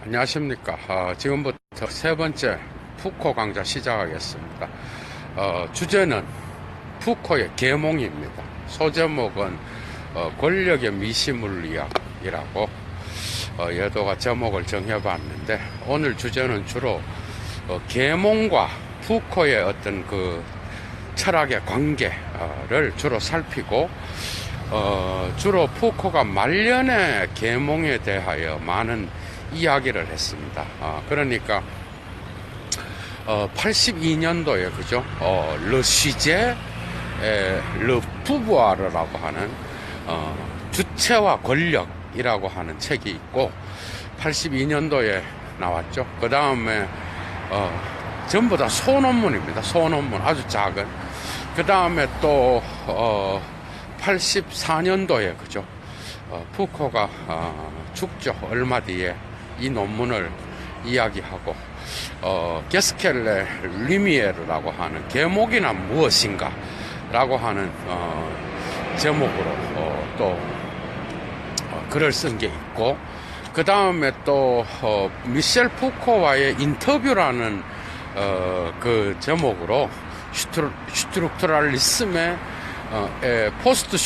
안녕하십니까. 지금부터 세 번째 푸코 강좌 시작하겠습니다. 주제는 푸코의 계몽입니다. 소제목은 권력의 미시물리학이라고 예도가 제목을 정해봤는데, 오늘 주제는 주로 계몽과 푸코의 어떤 그 철학의 관계를 주로 살피고, 주로 푸코가 말년의 계몽에 대하여 많은 이야기를 했습니다. 그러니까 82년도에 그죠? 르시제 르 푸부아르라고 하는 주체와 권력이라고 하는 책이 있고, 82년도에 나왔죠. 그 다음에 전부 다 소논문입니다. 소논문 아주 작은. 그 다음에 또 84년도에 그죠? 푸코가 죽죠. 얼마 뒤에 이 논문을 이야기하고, 게스켈레 리미에르라고 하는 계몽이나 무엇인가 라고 하는 제목으로 또 글을 쓴 게 있고, 그 다음에 또 미셸 푸코와의 인터뷰라는 그 제목으로 슈트룩트랄리스메 포스트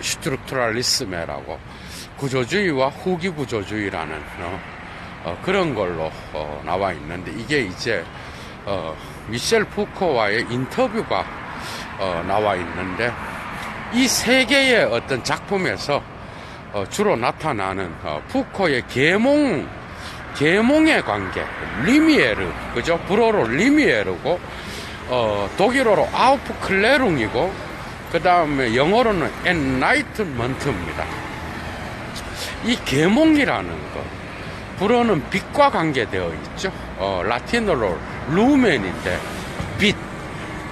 슈트룩트랄리스메라고, 구조주의와 후기 구조주의라는 그런 걸로 나와 있는데, 이게 이제 미셸 푸코와의 인터뷰가 나와 있는데, 이 세 개의 어떤 작품에서 주로 나타나는 푸코의 계몽의 관계, 리미에르, 그죠? 불어로 리미에르고, 독일어로 아우프클레룽이고, 그 다음에 영어로는 엔라이트먼트입니다. 이 계몽이라는 것, 불어는 빛과 관계되어 있죠. 라틴어로 루멘인데 빛.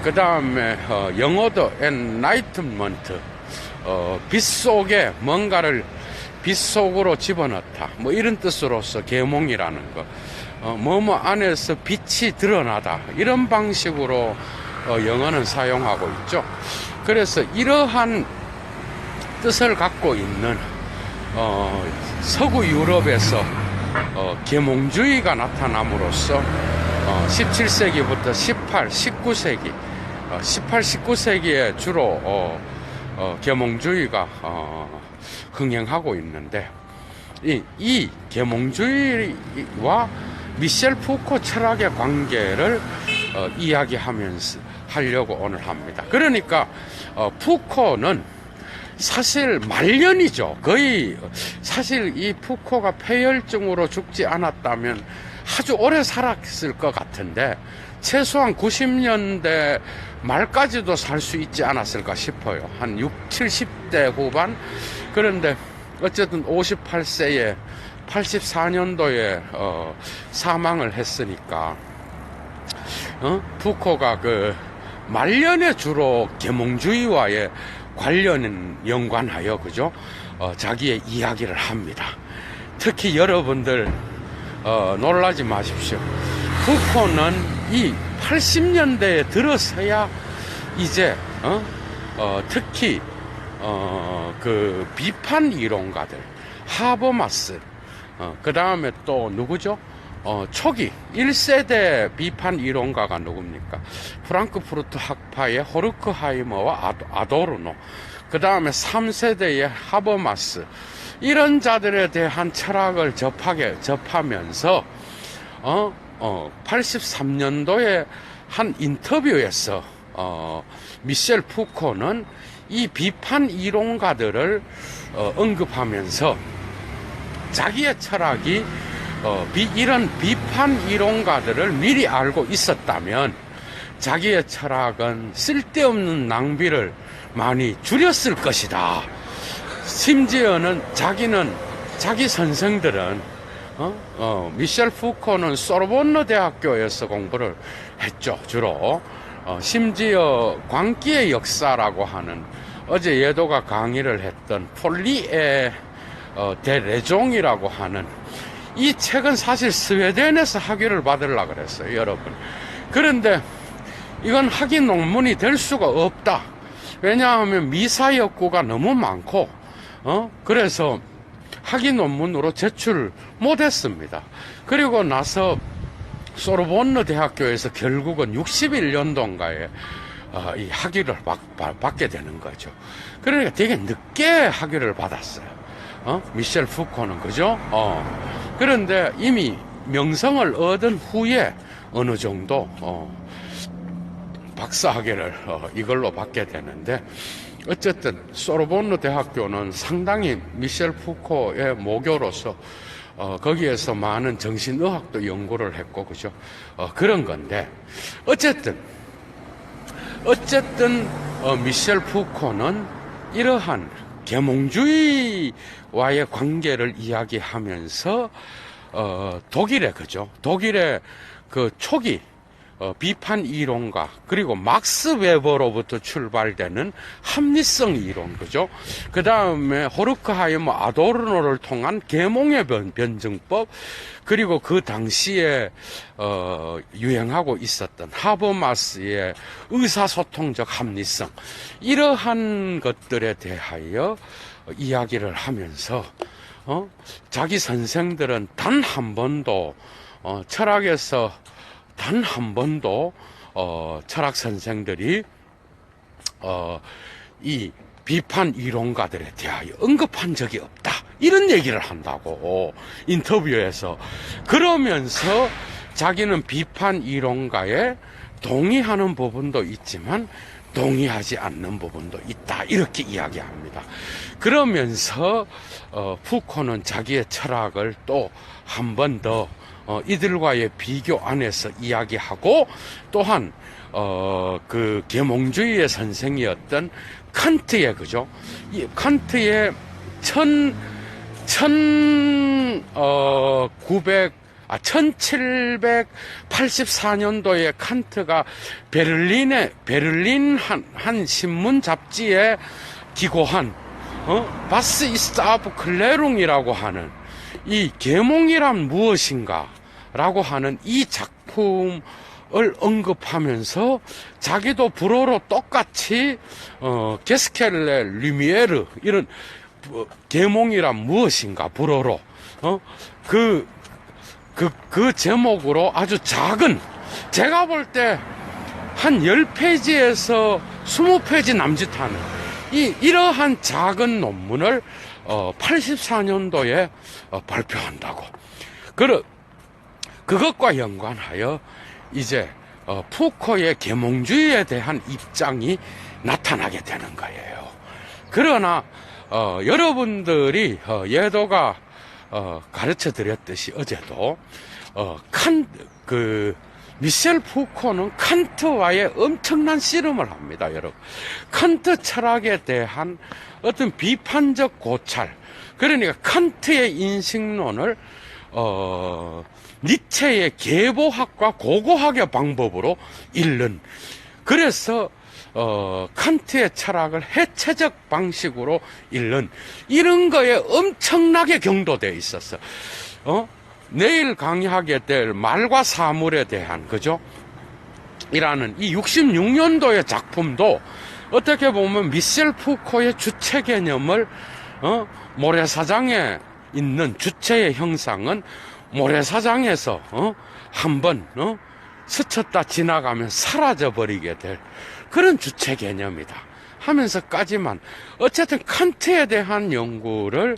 그 다음에 영어도 엔라이트먼트, 빛 속에 뭔가를 빛 속으로 집어넣다, 뭐 이런 뜻으로서 계몽이라는 것, 뭐뭐 안에서 빛이 드러나다, 이런 방식으로 영어는 사용하고 있죠. 그래서 이러한 뜻을 갖고 있는 서구 유럽에서 계몽주의가 나타남으로써 17세기부터 19세기 19세기에 주로 계몽주의가 흥행하고 있는데, 이 계몽주의와 미셸 푸코 철학의 관계를 하려고 오늘 합니다. 그러니까 푸코는 사실 말년이죠. 거의 사실 이 푸코가 폐혈증으로 죽지 않았다면 아주 오래 살았을 것 같은데, 최소한 90년대 말까지도 살 수 있지 않았을까 싶어요. 한 70대 후반. 그런데 어쨌든 58세에 84년도에 사망을 했으니까, 푸코가 그 말년에 주로 계몽주의와의 연관하여 그죠? 자기의 이야기를 합니다. 특히 여러분들 놀라지 마십시오. 푸코는 이 80년대에 들어서야 이제 특히 그 비판 이론가들, 하버마스, 그 다음에 또 누구죠? 초기 1세대 비판 이론가가 누굽니까? 프랑크푸르트 학파의 호르크하이머와 아도르노, 그 다음에 3세대의 하버마스, 이런 자들에 대한 철학을 접하면서 83년도에 한 인터뷰에서 미셸 푸코는 이 비판 이론가들을 언급하면서 자기의 철학이 이런 비판 이론가들을 미리 알고 있었다면 자기의 철학은 쓸데없는 낭비를 많이 줄였을 것이다. 심지어는 자기 선생들은 미셸 푸코는 소르본느 대학교에서 공부를 했죠. 주로 심지어 광기의 역사라고 하는, 어제 예도가 강의를 했던 폴리에 데 레종이라고 하는 이 책은 사실 스웨덴에서 학위를 받으려고 그랬어요, 여러분. 그런데 이건 학위 논문이 될 수가 없다. 왜냐하면 미사 역구가 너무 많고, 그래서 학위 논문으로 제출 못했습니다. 그리고 나서 소르본느 대학교에서 결국은 61년도인가에 이 학위를 받게 되는 거죠. 그러니까 되게 늦게 학위를 받았어요. 미셸 푸코는, 그죠? 그런데 이미 명성을 얻은 후에 어느 정도 박사 학위를 이걸로 받게 되는데, 어쨌든 소르본느 대학교는 상당히 미셸 푸코의 모교로서 거기에서 많은 정신의학도 연구를 했고, 그죠? 그런 건데, 어쨌든 미셸 푸코는 이러한 계몽주의와의 관계를 이야기하면서 독일의, 그죠? 독일의 그 초기 비판 이론가, 그리고 막스 웨버로부터 출발되는 합리성 이론, 그죠? 그 다음에 호르크하이머 아도르노를 통한 계몽의 변증법, 그리고 그 당시에 유행하고 있었던 하버마스의 의사소통적 합리성, 이러한 것들에 대하여 이야기를 하면서 자기 선생들은 단 한 번도 철학에서 단 한 번도 철학 선생들이 이 비판 이론가들에 대하여 언급한 적이 없다, 이런 얘기를 한다고 인터뷰에서. 그러면서 자기는 비판 이론가에 동의하는 부분도 있지만 동의하지 않는 부분도 있다, 이렇게 이야기합니다. 그러면서 푸코는 자기의 철학을 또 한 번 더 이들과의 비교 안에서 이야기하고, 또한 그 계몽주의의 선생이었던 칸트의, 그죠? 이 칸트의 1784년도에 칸트가 베를린 한 신문 잡지에 기고한 바스 이스트 아프 클레룽이라고 하는 이 계몽이란 무엇인가 라고 하는 이 작품을 언급하면서 자기도 불어로 똑같이 게스켈레 르미에르, 이런 계몽이란 무엇인가 불어로 그 제목으로 아주 작은, 제가 볼 때 한 10페이지에서 20페이지 남짓하는 이러한 작은 논문을 84년도에 발표한다고. 그것과 연관하여 이제 푸코의 계몽주의에 대한 입장이 나타나게 되는 거예요. 그러나 여러분들이 예도가 가르쳐 드렸듯이 어제도 미셸 푸코는 칸트와의 엄청난 씨름을 합니다, 여러분. 칸트 철학에 대한 어떤 비판적 고찰, 그러니까 칸트의 인식론을 니체의 계보학과 고고학의 방법으로 읽는, 그래서 칸트의 철학을 해체적 방식으로 읽는, 이런 거에 엄청나게 경도되어 있었어. 내일 강의하게 될 말과 사물에 대한, 그죠? 이라는 이 66년도의 작품도 어떻게 보면 미셸 푸코의 주체 개념을 모래사장에 있는 주체의 형상은 모래사장에서 한번 스쳤다 지나가면 사라져버리게 될 그런 주체 개념이다 하면서까지만, 어쨌든 칸트에 대한 연구를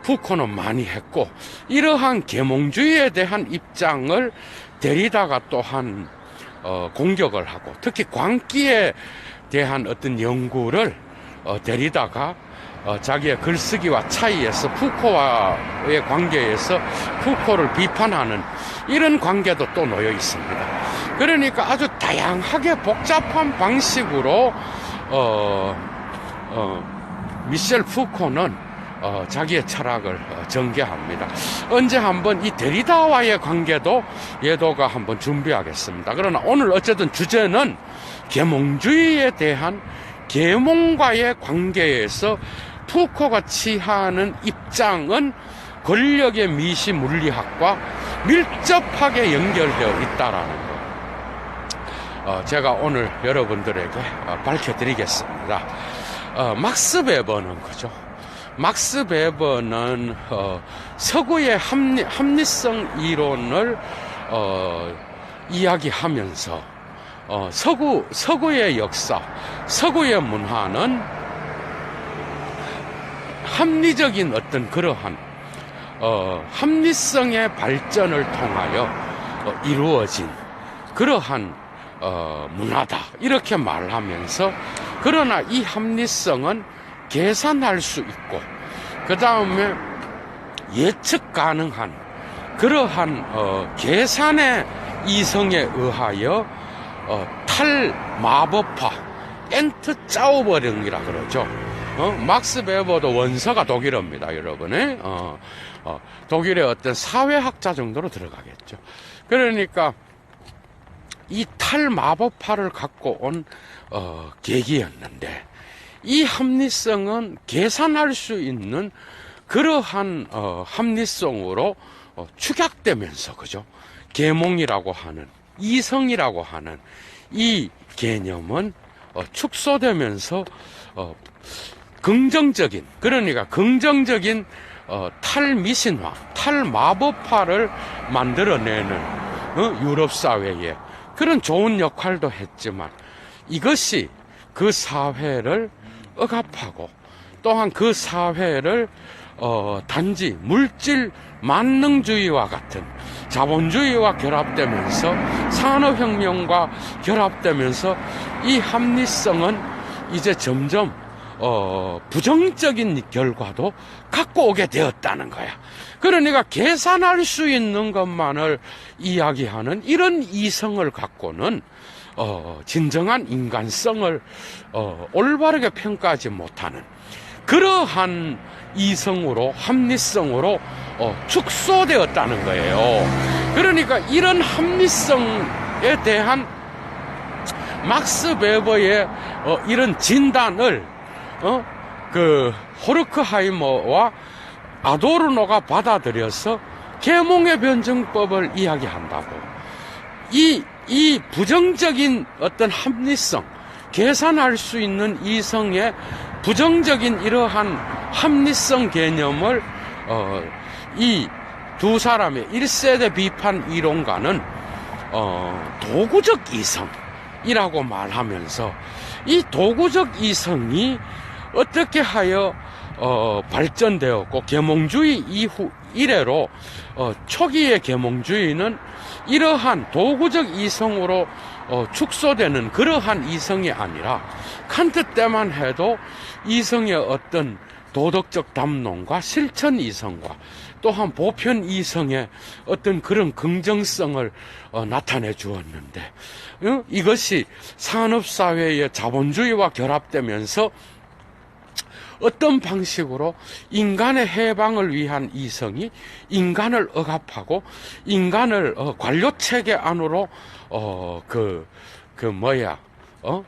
푸코는 많이 했고, 이러한 계몽주의에 대한 입장을 데리다가 또한 공격을 하고, 특히 광기에 대한 어떤 연구를 데리다가 자기의 글쓰기와 차이에서 푸코와의 관계에서 푸코를 비판하는 이런 관계도 또 놓여 있습니다. 그러니까 아주 다양하게 복잡한 방식으로 미셸 푸코는 자기의 철학을 전개합니다. 언제 한번 이 데리다와의 관계도 예도가 한번 준비하겠습니다. 그러나 오늘 어쨌든 주제는 계몽주의에 대한, 계몽과의 관계에서 푸코가 취하는 입장은 권력의 미시 물리학과 밀접하게 연결되어 있다라는 거, 제가 오늘 여러분들에게 밝혀드리겠습니다. 막스 베버는, 그죠? 막스 베버는 서구의 합리성 이론을 이야기하면서 서구의 역사, 서구의 문화는 합리적인 어떤 그러한 합리성의 발전을 통하여 이루어진 그러한 문화다 이렇게 말하면서, 그러나 이 합리성은 계산할 수 있고 그 다음에 예측 가능한 그러한 계산의 이성에 의하여 탈마법화 엔트 짜오버링이라 그러죠. 막스 베버도 원서가 독일어입니다, 여러분의. 독일의 어떤 사회학자 정도로 들어가겠죠. 그러니까 이 탈마법화를 갖고 온 계기였는데, 이 합리성은 계산할 수 있는 그러한 합리성으로 축약되면서, 그죠? 계몽이라고 하는, 이성이라고 하는 이 개념은 축소되면서 긍정적인, 그러니까 긍정적인 탈미신화, 탈마법화를 만들어내는 유럽 사회에 그런 좋은 역할도 했지만, 이것이 그 사회를 억압하고 또한 그 사회를 단지 물질 만능주의와 같은 자본주의와 결합되면서, 산업혁명과 결합되면서 이 합리성은 이제 점점 부정적인 결과도 갖고 오게 되었다는 거야. 그러니까 계산할 수 있는 것만을 이야기하는 이런 이성을 갖고는 진정한 인간성을 올바르게 평가하지 못하는 그러한 이성으로, 합리성으로 축소되었다는 거예요. 그러니까 이런 합리성에 대한 막스 베버의 이런 진단을 그 호르크하이머와 아도르노가 받아들여서 계몽의 변증법을 이야기한다고. 이 부정적인 어떤 합리성, 계산할 수 있는 이성의 부정적인 이러한 합리성 개념을 이 두 사람의 1세대 비판 이론가는 도구적 이성이라고 말하면서, 이 도구적 이성이 어떻게 하여 발전되었고, 계몽주의 이후 이래로 초기의 계몽주의는 이러한 도구적 이성으로 축소되는 그러한 이성이 아니라, 칸트 때만 해도 이성의 어떤 도덕적 담론과 실천 이성과 또한 보편 이성의 어떤 그런 긍정성을 나타내 주었는데, 이것이 산업사회의 자본주의와 결합되면서 어떤 방식으로 인간의 해방을 위한 이성이 인간을 억압하고 인간을 관료체계 안으로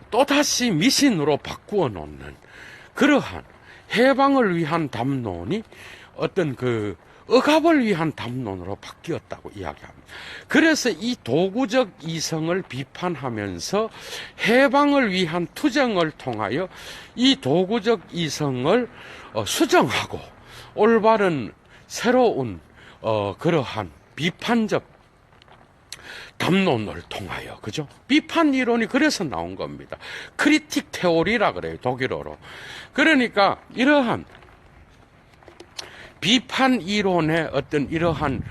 또다시 미신으로 바꾸어 놓는 그러한 해방을 위한 담론이 어떤 그 억압을 위한 담론으로 바뀌었다고 이야기합니다. 그래서 이 도구적 이성을 비판하면서 해방을 위한 투쟁을 통하여 이 도구적 이성을 수정하고 올바른 새로운 그러한 비판적 담론을 통하여, 그죠? 비판 이론이 그래서 나온 겁니다. 크리틱 테오리라 그래요, 독일어로. 그러니까 이러한 비판 이론의 어떤 이러한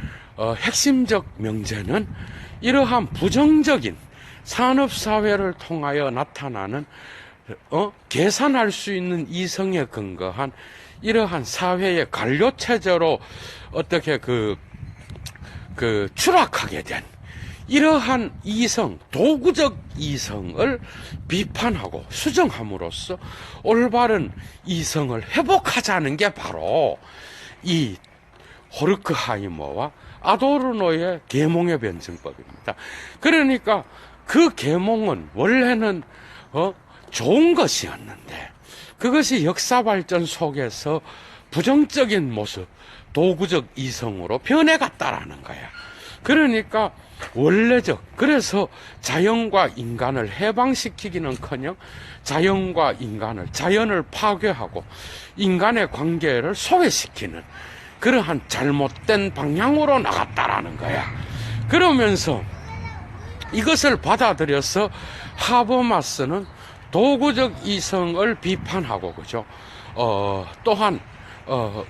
핵심적 명제는 이러한 부정적인 산업사회를 통하여 나타나는 계산할 수 있는 이성에 근거한 이러한 사회의 관료체제로 어떻게 추락하게 된 이러한 이성, 도구적 이성을 비판하고 수정함으로써 올바른 이성을 회복하자는 게 바로 이 호르크하이머와 아도르노의 계몽의 변증법입니다. 그러니까 그 계몽은 원래는 좋은 것이었는데, 그것이 역사 발전 속에서 부정적인 모습, 도구적 이성으로 변해갔다라는 거야. 그러니까 원래적, 그래서 자연과 인간을 해방시키기는커녕 자연과 인간을, 자연을 파괴하고 인간의 관계를 소외시키는 그러한 잘못된 방향으로 나갔다라는 거야. 그러면서 이것을 받아들여서 하버마스는 도구적 이성을 비판하고, 그죠? 또한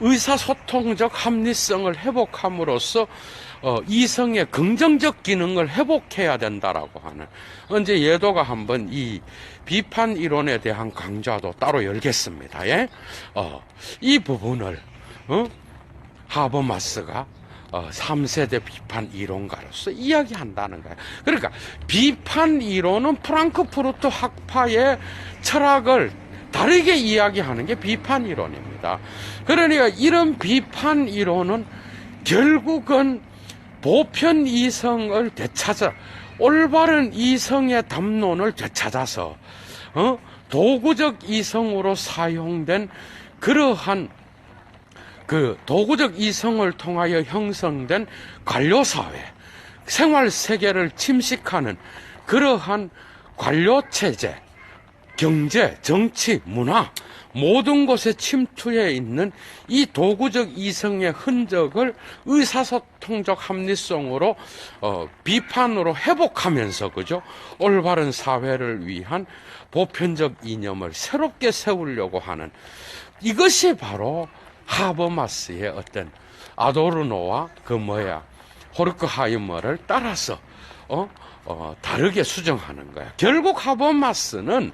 의사소통적 합리성을 회복함으로써 이성의 긍정적 기능을 회복해야 된다라고 하는, 언제 예도가 한번 이 비판 이론에 대한 강좌도 따로 열겠습니다. 예? 이 부분을 하버마스가 3세대 비판 이론가로서 이야기한다는 거예요. 그러니까 비판 이론은 프랑크푸르트 학파의 철학을 다르게 이야기하는 게 비판 이론입니다. 그러니까 이런 비판 이론은 결국은 보편 이성을 되찾아, 올바른 이성의 담론을 되찾아서 도구적 이성으로 사용된 그러한 그 도구적 이성을 통하여 형성된 관료사회, 생활세계를 침식하는 그러한 관료체제, 경제, 정치, 문화 모든 곳에 침투해 있는 이 도구적 이성의 흔적을 의사소통적 합리성으로 비판으로 회복하면서, 그죠? 올바른 사회를 위한 보편적 이념을 새롭게 세우려고 하는, 이것이 바로 하버마스의 어떤 아도르노와 호르크하이머를 따라서 다르게 수정하는 거야. 결국 하버마스는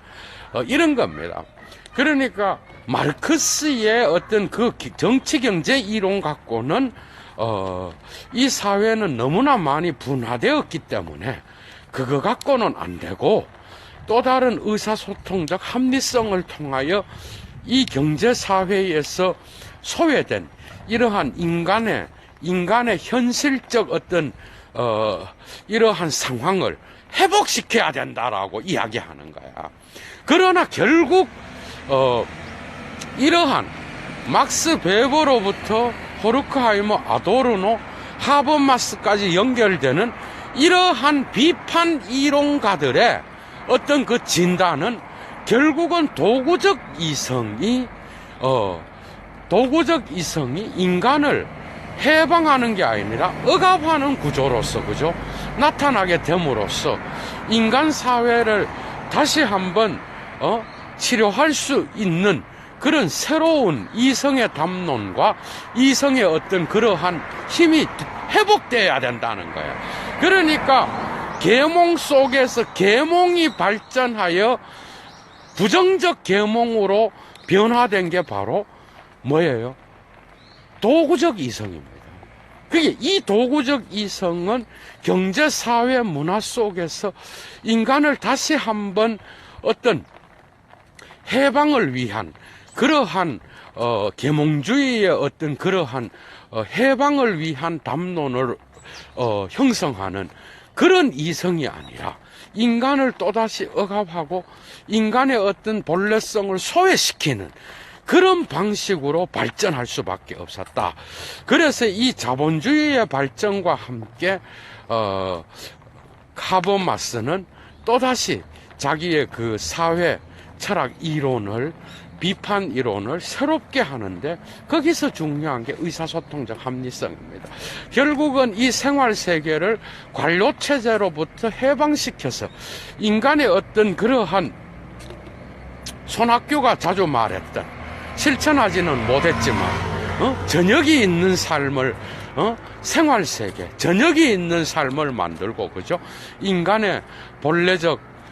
이런 겁니다. 그러니까 마르크스의 어떤 그 정치 경제 이론 갖고는 이 사회는 너무나 많이 분화되었기 때문에 그거 갖고는 안 되고, 또 다른 의사소통적 합리성을 통하여 이 경제사회에서 소외된 이러한 인간의 현실적 어떤 이러한 상황을 회복시켜야 된다라고 이야기하는 거야. 그러나 결국 이러한 막스 베버로부터 호르크하이머, 아도르노, 하버마스까지 연결되는 이러한 비판 이론가들의 어떤 그 진단은 결국은 도구적 이성이 인간을 해방하는 게 아니라 억압하는 구조로서, 그죠? 나타나게 됨으로써 인간 사회를 다시 한번 치료할 수 있는 그런 새로운 이성의 담론과 이성의 어떤 그러한 힘이 회복돼야 된다는 거예요. 그러니까 계몽 속에서 계몽이 발전하여 부정적 계몽으로 변화된 게 바로 뭐예요? 도구적 이성입니다. 그게 이 도구적 이성은 경제, 사회, 문화 속에서 인간을 다시 한번 어떤 해방을 위한 그러한 계몽주의의 어떤 그러한 해방을 위한 담론을 형성하는 그런 이성이 아니라 인간을 또다시 억압하고 인간의 어떤 본래성을 소외시키는 그런 방식으로 발전할 수밖에 없었다. 그래서 이 자본주의의 발전과 함께 하버마스는 또다시 자기의 그 사회 철학 이론을, 비판 이론을 새롭게 하는데, 거기서 중요한 게 의사소통적 합리성입니다. 결국은 이 생활세계를 관료체제로부터 해방시켜서 인간의 어떤 그러한 손학규가 자주 말했던, 실천하지는 못했지만 저녁이 있는 삶을, 생활세계, 저녁이 있는 삶을 만들고, 그죠? 인간의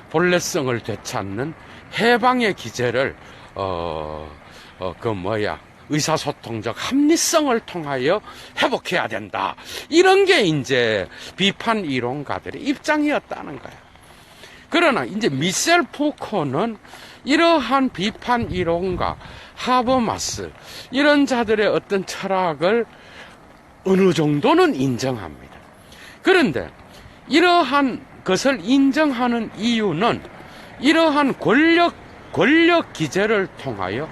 본래성을 되찾는 해방의 기제를 의사소통적 합리성을 통하여 회복해야 된다. 이런 게 이제 비판 이론가들의 입장이었다는 거야. 그러나 이제 미셸 푸코는 이러한 비판 이론가, 하버마스, 이런 자들의 어떤 철학을 어느 정도는 인정합니다. 그런데 이러한 것을 인정하는 이유는 이러한 권력 기제를 통하여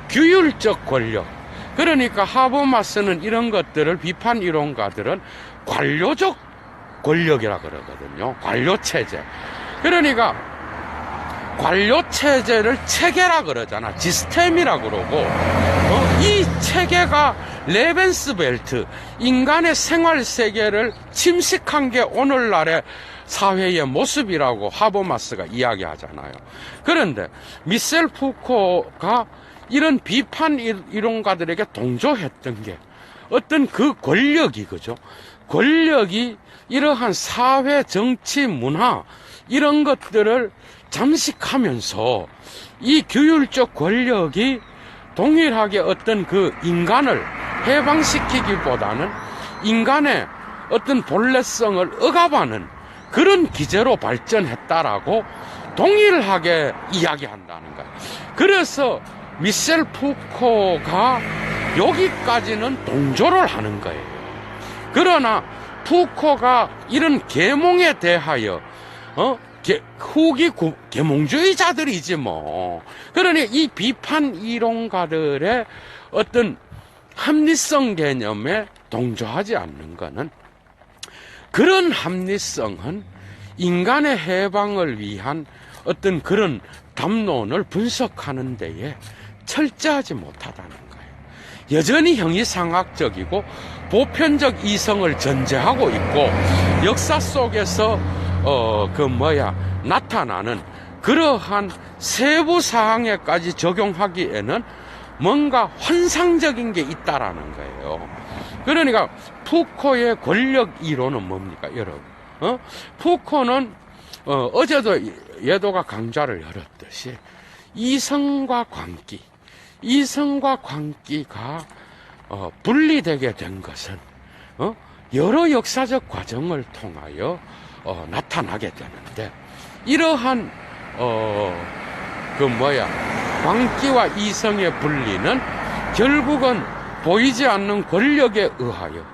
규율적 권력, 그러니까 하버마스는 이런 것들을, 비판 이론가들은 관료적 권력이라 그러거든요. 관료체제. 그러니까 관료체제를 체계라 그러잖아. 시스템이라 그러고, 이 체계가 레벤스벨트, 인간의 생활세계를 침식한 게 오늘날의 사회의 모습이라고 하버마스가 이야기하잖아요. 그런데 미셀 푸코가 이런 비판 이론가들에게 동조했던 게 어떤 그 권력이, 그죠? 권력이 이러한 사회, 정치, 문화, 이런 것들을 잠식하면서 이 규율적 권력이 동일하게 어떤 그 인간을 해방시키기보다는 인간의 어떤 본래성을 억압하는 그런 기제로 발전했다라고 동일하게 이야기한다는 거예요. 그래서 미셀 푸코가 여기까지는 동조를 하는 거예요. 그러나 푸코가 이런 계몽에 대하여 후기 계몽주의자들이지 뭐. 그러니 이 비판 이론가들의 어떤 합리성 개념에 동조하지 않는 것은, 그런 합리성은 인간의 해방을 위한 어떤 그런 담론을 분석하는 데에 철저하지 못하다는 거예요. 여전히 형이상학적이고 보편적 이성을 전제하고 있고, 역사 속에서 나타나는 그러한 세부 사항에까지 적용하기에는 뭔가 환상적인 게 있다라는 거예요. 그러니까 푸코의 권력 이론은 뭡니까, 여러분? 푸코는 어제도 예도가 강좌를 열었듯이 이성과 광기가 분리되게 된 것은 여러 역사적 과정을 통하여 나타나게 되는데, 이러한 광기와 이성의 분리는 결국은 보이지 않는 권력에 의하여,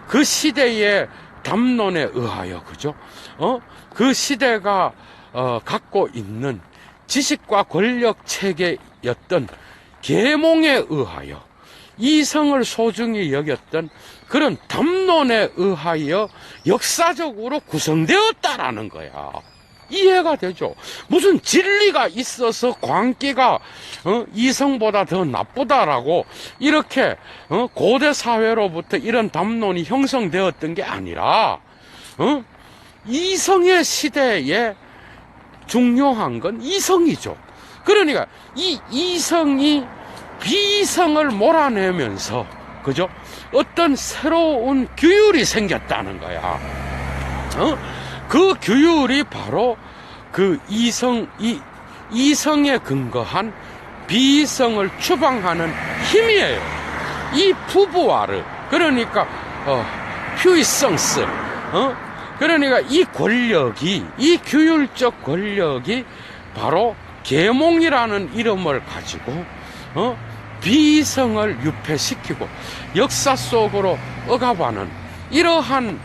그 시대의 담론에 의하여, 그죠? 그 시대가 갖고 있는 지식과 권력 체계였던 계몽에 의하여, 이성을 소중히 여겼던 그런 담론에 의하여 역사적으로 구성되었다라는 거야. 이해가 되죠? 무슨 진리가 있어서 광기가 이성보다 더 나쁘다라고 이렇게 고대 사회로부터 이런 담론이 형성되었던 게 아니라, 이성의 시대에 중요한 건 이성이죠. 그러니까 이 이성이 비이성을 몰아내면서, 그죠? 어떤 새로운 규율이 생겼다는 거야. 그 규율이 바로 그 이성에 근거한 비이성을 추방하는 힘이에요. 이 푸부아르, 그러니까 퓨이성스, 그러니까 이 권력이, 이 규율적 권력이 바로 계몽이라는 이름을 가지고 비이성을 유폐시키고 역사 속으로 억압하는 이러한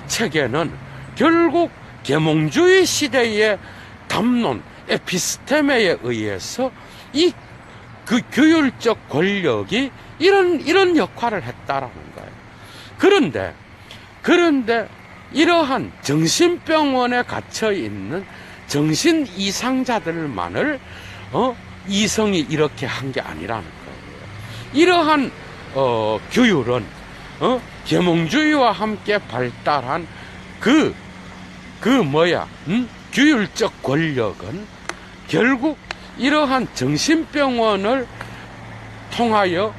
체계는 결국 계몽주의 시대의 담론, 에피스테메에 의해서 그 규율적 권력이 이런 역할을 했다라는 거예요. 그런데 이러한 정신병원에 갇혀 있는 정신 이상자들만을 이성이 이렇게 한 게 아니라는 거예요. 이러한 규율은 계몽주의와 함께 발달한 규율적 권력은 결국 이러한 정신병원을 통하여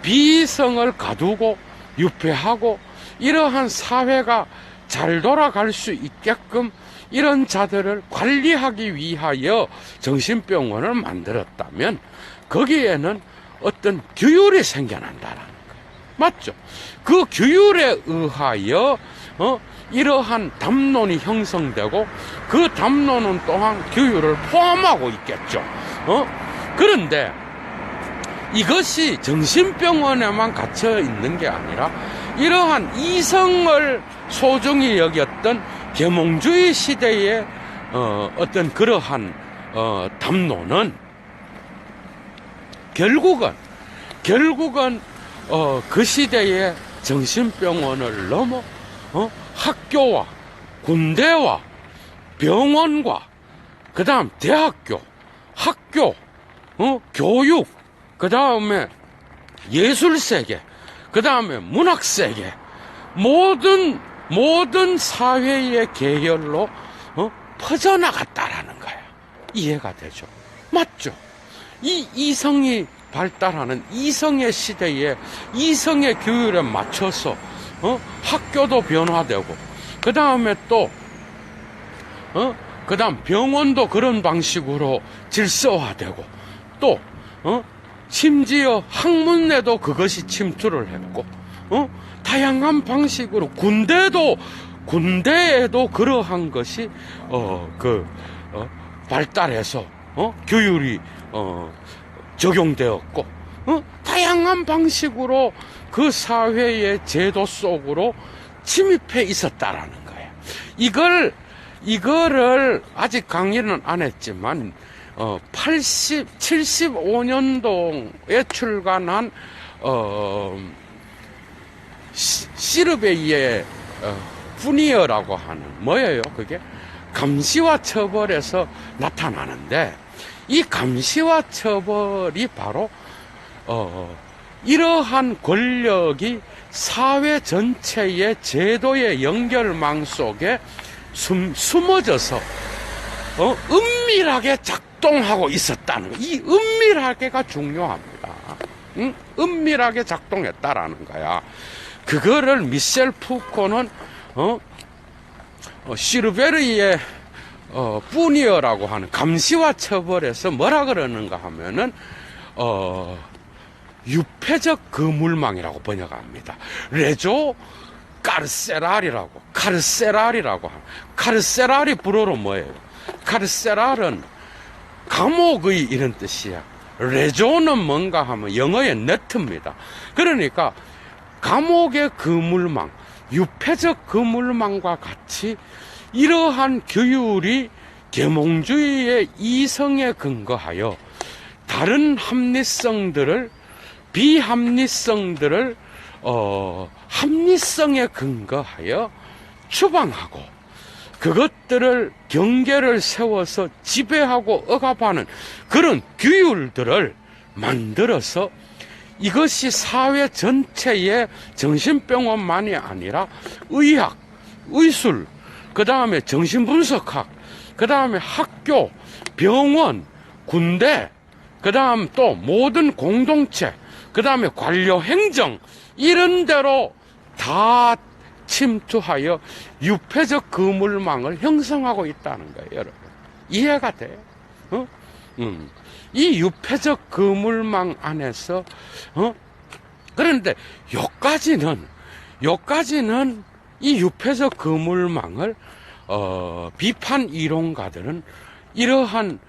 비이성을 가두고 유폐하고 이러한 사회가 잘 돌아갈 수 있게끔 이런 자들을 관리하기 위하여 정신병원을 만들었다면 거기에는 어떤 규율이 생겨난다라는 거예요. 맞죠? 그 규율에 의하여 이러한 담론이 형성되고 그 담론은 또한 규율을 포함하고 있겠죠. 그런데 이것이 정신병원에만 갇혀 있는 게 아니라 이러한 이성을 소중히 여겼던 계몽주의 시대의 어떤 그러한 담론은 결국은 그 시대의 정신병원을 넘어 학교와 군대와 병원과 그 다음 대학교, 학교, 교육, 그 다음에 예술세계, 그 다음에 문학세계, 모든 사회의 계열로 퍼져나갔다라는 거야. 이해가 되죠? 맞죠? 이 이성이 발달하는 이성의 시대에 이성의 규율에 맞춰서 학교도 변화되고, 그 다음에 또 그 다음 병원도 그런 방식으로 질서화되고, 또 심지어 학문에도 그것이 침투를 했고, 다양한 방식으로 군대에도 그러한 것이 발달해서 규율이 적용되었고, 다양한 방식으로 그 사회의 제도 속으로 침입해 있었다라는 거예요. 이거를 아직 강의는 안 했지만 75년도에 출간한 시르베이의 푸니어라고 하는 뭐예요? 그게 감시와 처벌에서 나타나는데, 이 감시와 처벌이 바로 이러한 권력이 사회 전체의 제도의 연결망 속에 숨어져서 은밀하게 작동하고 있었다는 거. 이 은밀하게가 중요합니다. 응? 은밀하게 작동했다라는 거야. 그거를 미셸 푸코는 시르베르의 푸니어라고 하는 감시와 처벌에서 뭐라 그러는가 하면은 유폐적 그물망이라고 번역합니다. 레조 카르세랄이라고 합니다. 카르세랄이 불어로 뭐예요? 카르세랄은 감옥의 이런 뜻이야. 레조는 뭔가 하면 영어의 네트입니다. 그러니까 감옥의 그물망, 유폐적 그물망과 같이 이러한 규율이 계몽주의의 이성에 근거하여 다른 합리성들을, 비합리성들을 합리성에 근거하여 추방하고, 그것들을 경계를 세워서 지배하고 억압하는 그런 규율들을 만들어서, 이것이 사회 전체의 정신병원만이 아니라 의학, 의술, 그 다음에 정신분석학, 그 다음에 학교, 병원, 군대, 그 다음 또 모든 공동체, 그 다음에 관료 행정, 이런 데로 다 침투하여 유폐적 그물망을 형성하고 있다는 거예요, 여러분. 이해가 돼요? 이 유폐적 그물망 안에서, 그런데 요까지는 이 유폐적 그물망을, 비판 이론가들은 이러한,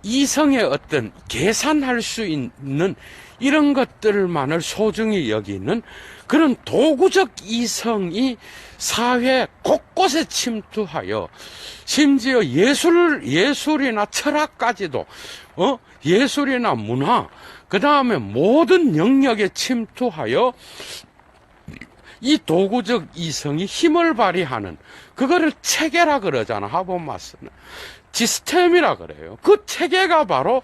이성의 어떤 계산할 수 있는 이런 것들만을 소중히 여기는 그런 도구적 이성이 사회 곳곳에 침투하여, 심지어 예술이나 철학까지도, 예술이나 문화, 그 다음에 모든 영역에 침투하여 이 도구적 이성이 힘을 발휘하는, 그거를 체계라 그러잖아, 하버마스는. 시스템이라 그래요. 그 체계가 바로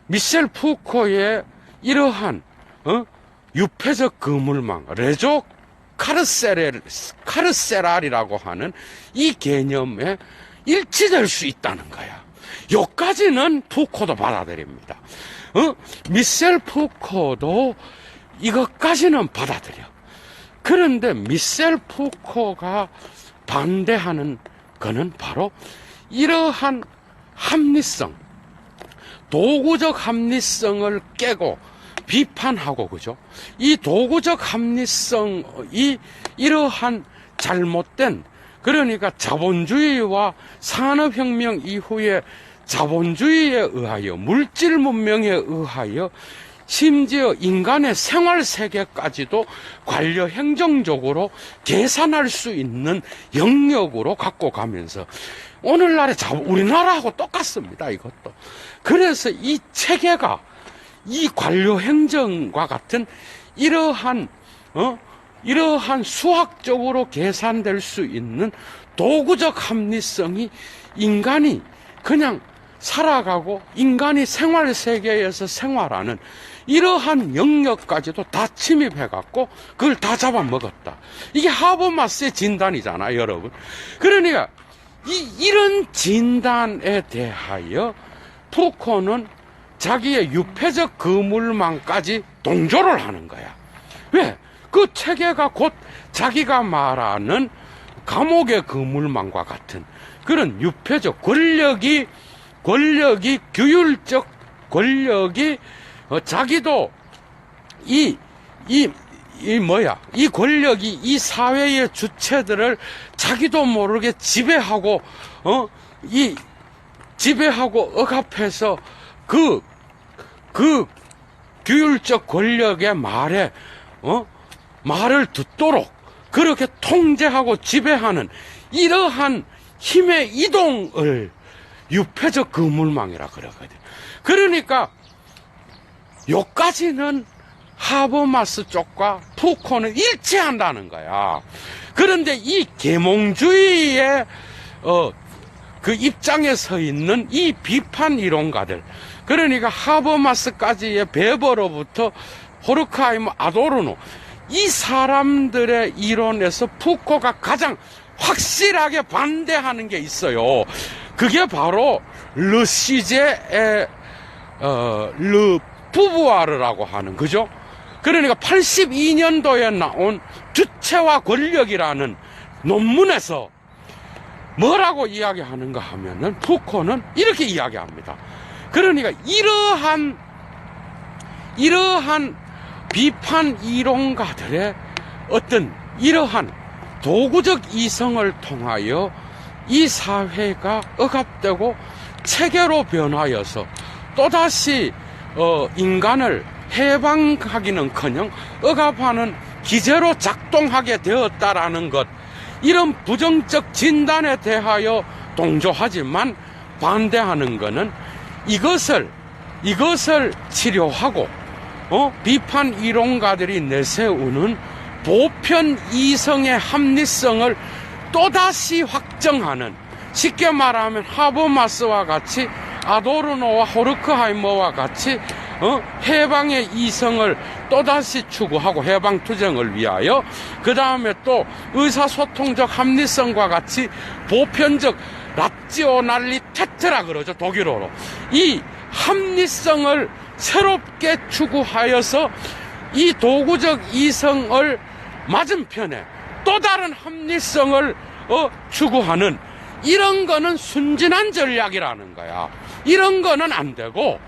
미셸 푸코의 이러한, 유폐적 그물망, 레조 카르세랄이라고 하는 이 개념에 일치될 수 있다는 거야. 요까지는 푸코도 받아들입니다. 미셸 푸코도 이것까지는 받아들여. 그런데 미셸 푸코가 반대하는 거는 바로 이러한 합리성, 도구적 합리성을 깨고 비판하고, 그죠? 이 도구적 합리성이 이러한 잘못된, 그러니까 자본주의와 산업혁명 이후에 자본주의에 의하여, 물질 문명에 의하여, 심지어 인간의 생활 세계까지도 관료 행정적으로 계산할 수 있는 영역으로 갖고 가면서, 오늘날의 우리나라하고 똑같습니다, 이것도. 그래서 이 체계가 이 관료 행정과 같은 이러한 이러한 수학적으로 계산될 수 있는 도구적 합리성이 인간이 그냥 살아가고 인간이 생활 세계에서 생활하는 이러한 영역까지도 다 침입해갖고 그걸 다 잡아먹었다. 이게 하버마스의 진단이잖아요, 여러분. 그러니까 이런 진단에 대하여 푸코는 자기의 유폐적 그물망까지 동조를 하는 거야. 왜? 그 체계가 곧 자기가 말하는 감옥의 그물망과 같은 그런 유폐적 권력이 규율적 권력이 자기도 이 권력이 이 사회의 주체들을 자기도 모르게 지배하고 지배하고 억압해서 그 규율적 권력의 말을 듣도록 그렇게 통제하고 지배하는 이러한 힘의 이동을 유폐적 그물망이라 그러거든. 그러니까 요까지는 하버마스 쪽과 푸코는 일치한다는 거야. 그런데 이 계몽주의의 그 입장에 서 있는 이 비판 이론가들, 그러니까 하버마스까지의 베버로부터 호르크하이머, 아도르노, 이 사람들의 이론에서 푸코가 가장 확실하게 반대하는 게 있어요. 그게 바로 르시제의 르 부부아르라고 하는, 그죠? 그러니까 82년도에 나온 주체와 권력이라는 논문에서 뭐라고 이야기하는가 하면은 푸코는 이렇게 이야기합니다. 그러니까 이러한 비판 이론가들의 어떤 이러한 도구적 이성을 통하여 이 사회가 억압되고 체계로 변하여서 또다시 인간을 해방하기는커녕 억압하는 기제로 작동하게 되었다라는 것, 이런 부정적 진단에 대하여 동조하지만 반대하는 것은 이것을 치료하고 비판 이론가들이 내세우는 보편 이성의 합리성을 또다시 확정하는, 쉽게 말하면 하버마스와 같이 아도르노와 호르크하이머와 같이 해방의 이성을 또다시 추구하고 해방투쟁을 위하여, 그 다음에 또 의사소통적 합리성과 같이 보편적 라찌오날리테트라 그러죠, 독일어로. 이 합리성을 새롭게 추구하여서 이 도구적 이성을 맞은편에 또 다른 합리성을 추구하는, 이런 거는 순진한 전략이라는 거야. 이런 거는 안 되고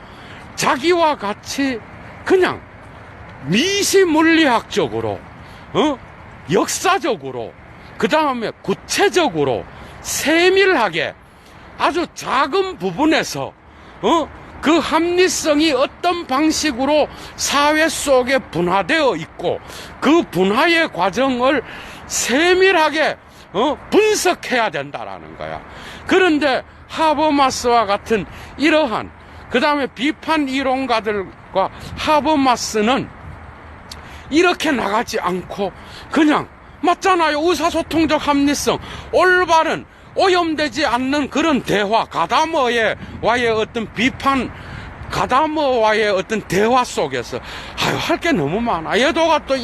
자기와 같이 그냥 미시물리학적으로 역사적으로, 그 다음에 구체적으로 세밀하게 아주 작은 부분에서 그 합리성이 어떤 방식으로 사회 속에 분화되어 있고 그 분화의 과정을 세밀하게 분석해야 된다라는 거야. 그런데 하버마스와 같은 이러한, 그 다음에 비판 이론가들과 하버마스는 이렇게 나가지 않고 그냥 맞잖아요. 의사소통적 합리성, 올바른 오염되지 않는 그런 대화, 가다머와의 어떤 비판, 가다머와의 어떤 대화 속에서 할 게 너무 많아. 얘도가 또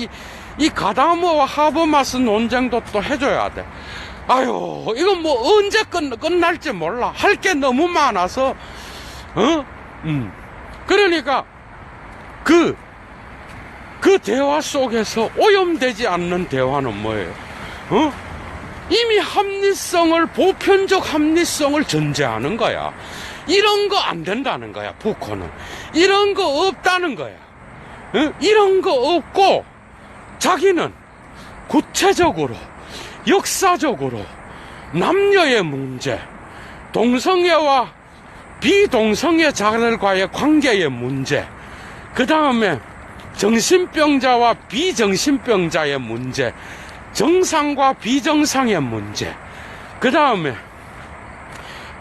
이 가다머와 하버마스 논쟁도 또 해줘야 돼. 이건 뭐 언제 끝날지 몰라. 할 게 너무 많아서 그러니까 그 대화 속에서 오염되지 않는 대화는 뭐예요? 이미 합리성을, 보편적 합리성을 전제하는 거야. 이런 거 안 된다는 거야, 푸코는. 이런 거 없다는 거야. 이런 거 없고, 자기는 구체적으로, 역사적으로, 남녀의 문제, 동성애와 비동성애자들과의 관계의 문제, 그 다음에 정신병자와 비정신병자의 문제, 정상과 비정상의 문제, 그 다음에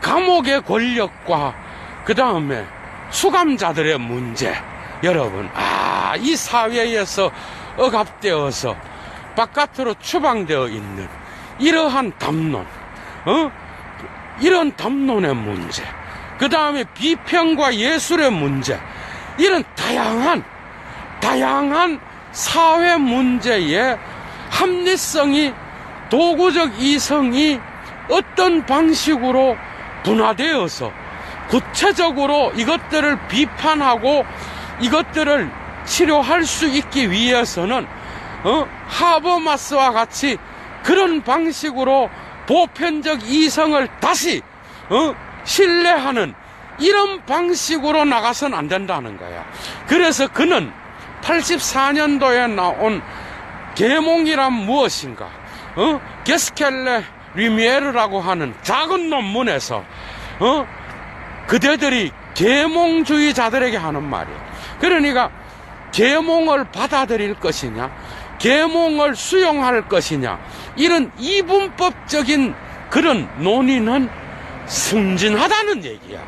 감옥의 권력과 그 다음에 수감자들의 문제. 여러분, 이 사회에서 억압되어서 바깥으로 추방되어 있는 이러한 담론, 이런 담론의 문제, 그 다음에 비평과 예술의 문제, 이런 다양한 사회 문제의 합리성이, 도구적 이성이 어떤 방식으로 분화되어서 구체적으로 이것들을 비판하고 이것들을 치료할 수 있기 위해서는 하버마스와 같이 그런 방식으로 보편적 이성을 다시 신뢰하는 이런 방식으로 나가서는 안 된다는 거야. 그래서 그는 84년도에 나온 계몽이란 무엇인가, 게스켈레 리미에르라고 하는 작은 논문에서 그대들이 계몽주의자들에게 하는 말이에요. 그러니까 계몽을 받아들일 것이냐, 계몽을 수용할 것이냐, 이런 이분법적인 그런 논의는 순진하다는 얘기야.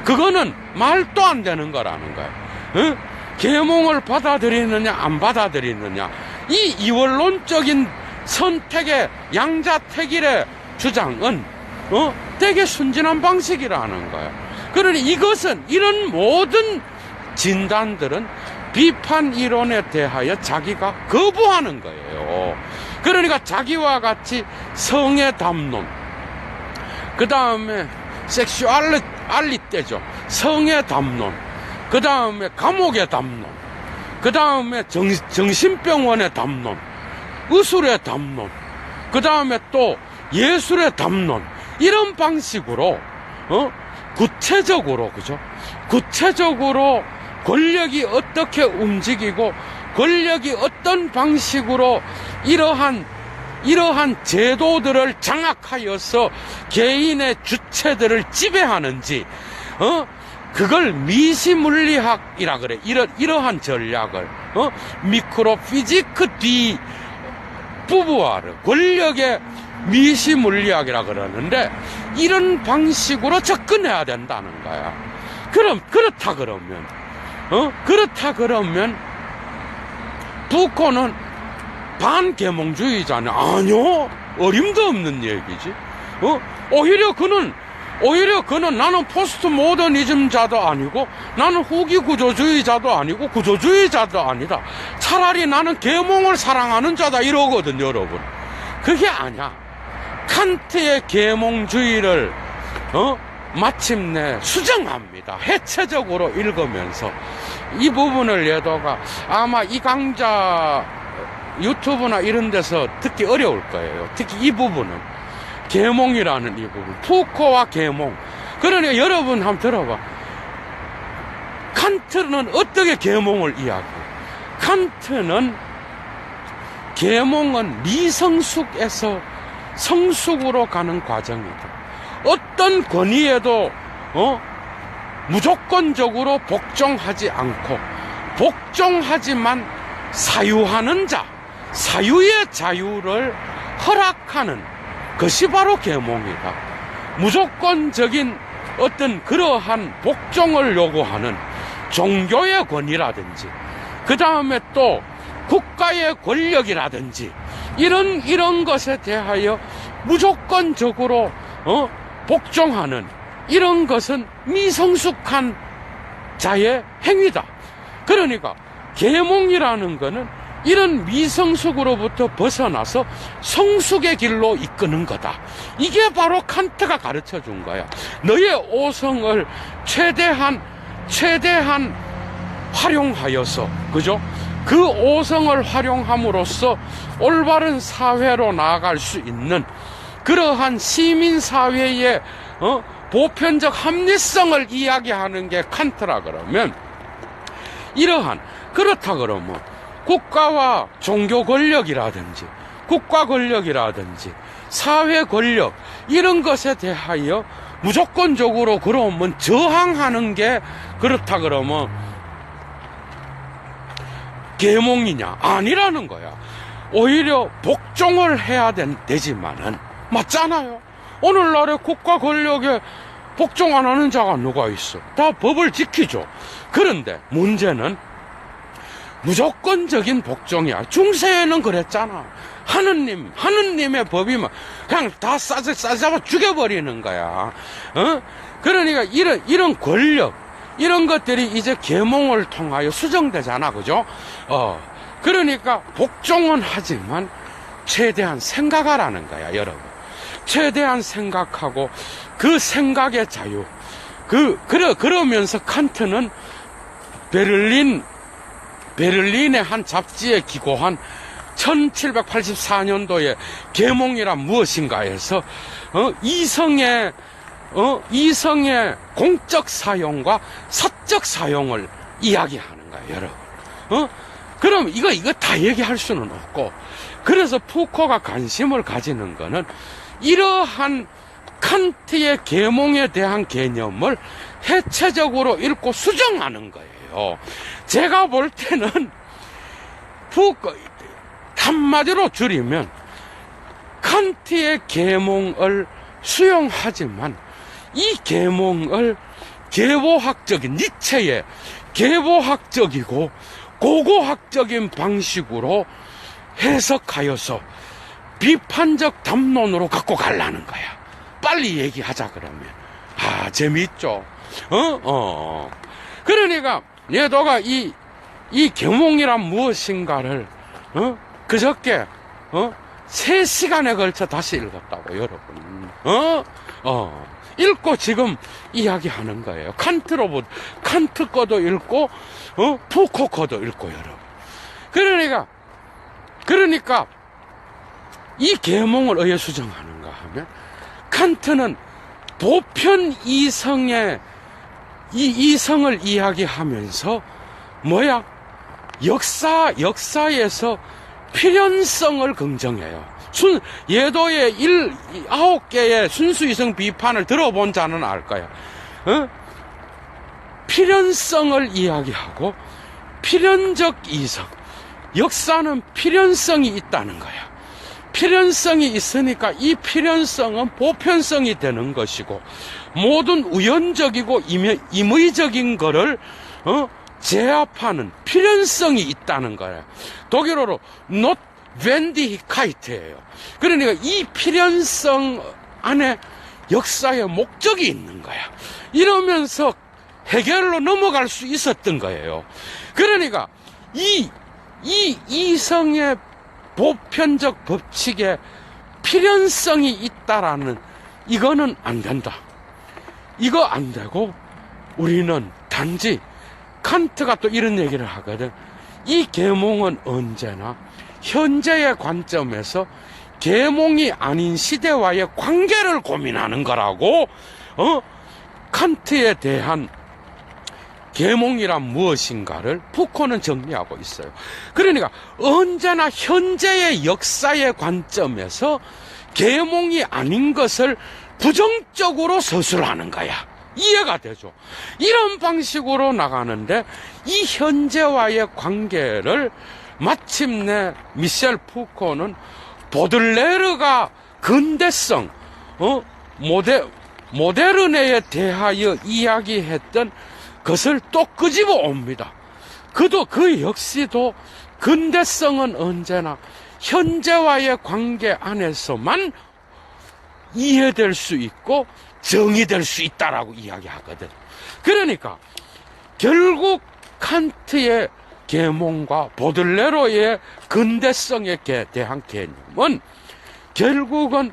그거는 말도 안 되는 거라는 거야. 계몽을 받아들이느냐 안 받아들이느냐, 이 이원론적인 선택의 양자택일의 주장은 되게 순진한 방식이라는 거야. 그러니 이런 모든 진단들은 비판 이론에 대하여 자기가 거부하는 거예요. 그러니까 자기와 같이 성의 담론, 그 다음에 섹슈알리떼죠, 성의 담론, 그 다음에 감옥의 담론, 그 다음에 정신병원의 담론, 의술의 담론, 그 다음에 또 예술의 담론, 이런 방식으로 구체적으로, 그죠? 구체적으로 권력이 어떻게 움직이고 권력이 어떤 방식으로 이러한 제도들을 장악하여서 개인의 주체들을 지배하는지, 그걸 미시물리학이라 그래. 이러한 전략을, 미크로피지크 디 부부아르, 권력의 미시물리학이라 그러는데, 이런 방식으로 접근해야 된다는 거야. 그렇다 그러면, 부코는 반계몽주의자냐? 아니요. 어림도 없는 얘기지. 오히려 그는 나는 포스트 모더니즘자도 아니고, 나는 후기 구조주의자도 아니고, 구조주의자도 아니다. 차라리 나는 계몽을 사랑하는 자다, 이러거든, 여러분. 그게 아니야. 칸트의 계몽주의를, 마침내 수정합니다. 해체적으로 읽으면서. 이 부분을 예도가 아마 이 강좌 유튜브나 이런 데서 듣기 어려울 거예요. 특히 이 부분은. 계몽이라는 이 부분. 푸코와 계몽. 그러니까 여러분 한번 들어봐. 칸트는 어떻게 계몽을 이야기해요? 칸트는 계몽은 미성숙에서 성숙으로 가는 과정이다. 어떤 권위에도 무조건적으로 복종하지 않고, 복종하지만 사유하는 자, 사유의 자유를 허락하는 것이 바로 계몽이다. 무조건적인 어떤 그러한 복종을 요구하는 종교의 권위라든지, 그 다음에 또 국가의 권력이라든지, 이런 것에 대하여 무조건적으로 복종하는 이런 것은 미성숙한 자의 행위다. 그러니까 계몽이라는 것은 이런 미성숙으로부터 벗어나서 성숙의 길로 이끄는 거다. 이게 바로 칸트가 가르쳐 준 거야. 너의 오성을 최대한 활용하여서, 그죠? 그 오성을 활용함으로써 올바른 사회로 나아갈 수 있는 그러한 시민사회의 보편적 합리성을 이야기하는 게 칸트라 그러면, 그렇다 그러면 국가와 종교 권력이라든지 국가 권력이라든지 사회 권력, 이런 것에 대하여 무조건적으로 그러면 저항하는 게, 그렇다 그러면 계몽이냐? 아니라는 거야. 오히려 복종을 해야 되지만은, 맞잖아요. 오늘날의 국가 권력에 복종 안 하는 자가 누가 있어? 다 법을 지키죠. 그런데 문제는 무조건적인 복종이야. 중세에는 그랬잖아. 하느님의 법이면 그냥 다 싸잡아 죽여버리는 거야. 그러니까 이런 권력, 이런 것들이 이제 계몽을 통하여 수정되잖아. 그죠? 그러니까 복종은 하지만 최대한 생각하라는 거야, 여러분. 최대한 생각하고 그 생각의 자유. 그러면서 칸트는 베를린의 한 잡지에 기고한 1784년도에 계몽이란 무엇인가 해서 이성의 공적 사용과 사적 사용을 이야기하는 거예요, 여러분. 그럼 이거 다 얘기할 수는 없고, 그래서 푸코가 관심을 가지는 거는 이러한 칸트의 계몽에 대한 개념을 해체적으로 읽고 수정하는 거예요. 제가 볼 때는 푸코 한마디로 줄이면 칸트의 계몽을 수용하지만 이 계몽을 계보학적인 니체의 계보학적이고 고고학적인 방식으로 해석하여서 비판적 담론으로 갖고 가려는 거야. 빨리 얘기하자 그러면. 재밌죠? 그러니까 얘도가 이 계몽이란 무엇인가를 그저께 3시간에 걸쳐 다시 읽었다고, 여러분. 읽고 지금 이야기하는 거예요. 칸트 거도 읽고 푸코 거도 읽고, 여러분. 그러니까 이 계몽을 어떻게 수정하는가 하면, 칸트는 보편 이성을 이야기하면서 역사에서 필연성을 긍정해요. 예도의 9개의 순수 이성 비판을 들어본 자는 알 거야. 필연성을 이야기하고 필연적 이성. 역사는 필연성이 있다는 거야. 필연성이 있으니까 이 필연성은 보편성이 되는 것이고, 모든 우연적이고 임의적인 거를 제압하는 필연성이 있다는 거예요. 독일어로 Notwendigkeit예요. 그러니까 이 필연성 안에 역사의 목적이 있는 거야. 이러면서 해결로 넘어갈 수 있었던 거예요. 그러니까 이 이성의 보편적 법칙에 필연성이 있다라는, 이거는 안 된다. 이거 안 되고, 우리는 단지 칸트가 또 이런 얘기를 하거든. 이 계몽은 언제나 현재의 관점에서 계몽이 아닌 시대와의 관계를 고민하는 거라고, 칸트에 대한 계몽이란 무엇인가를 푸코는 정리하고 있어요. 그러니까 언제나 현재의 역사의 관점에서 계몽이 아닌 것을 부정적으로 서술하는 거야. 이해가 되죠? 이런 방식으로 나가는데, 이 현재와의 관계를 마침내 미셸 푸코는 보들레르가 근대성, 모데르네에 대하여 이야기했던 것을 또 끄집어 옵니다. 그 역시도 근대성은 언제나 현재와의 관계 안에서만 이해될 수 있고 정의될 수 있다라고 이야기하거든. 그러니까 결국 칸트의 계몽과 보들레로의 근대성에 대한 개념은 결국은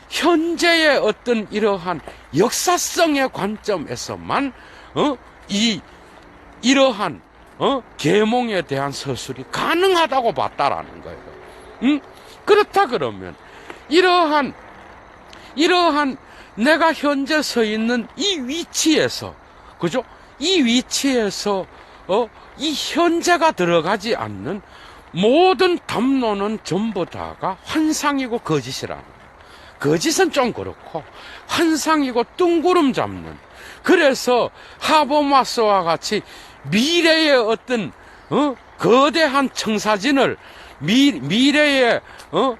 현재의 어떤 이러한 역사성의 관점에서만 이러한 계몽에 대한 서술이 가능하다고 봤다라는 거예요. 그렇다 그러면 이러한 내가 현재 서 있는 이 위치에서, 그죠? 이 위치에서 이 현재가 들어가지 않는 모든 담론은 전부 다가 환상이고 거짓이라는 거예요. 거짓은 좀 그렇고 환상이고 뜬구름 잡는, 그래서 하버마스와 같이 미래의 어떤 거대한 청사진을, 미래의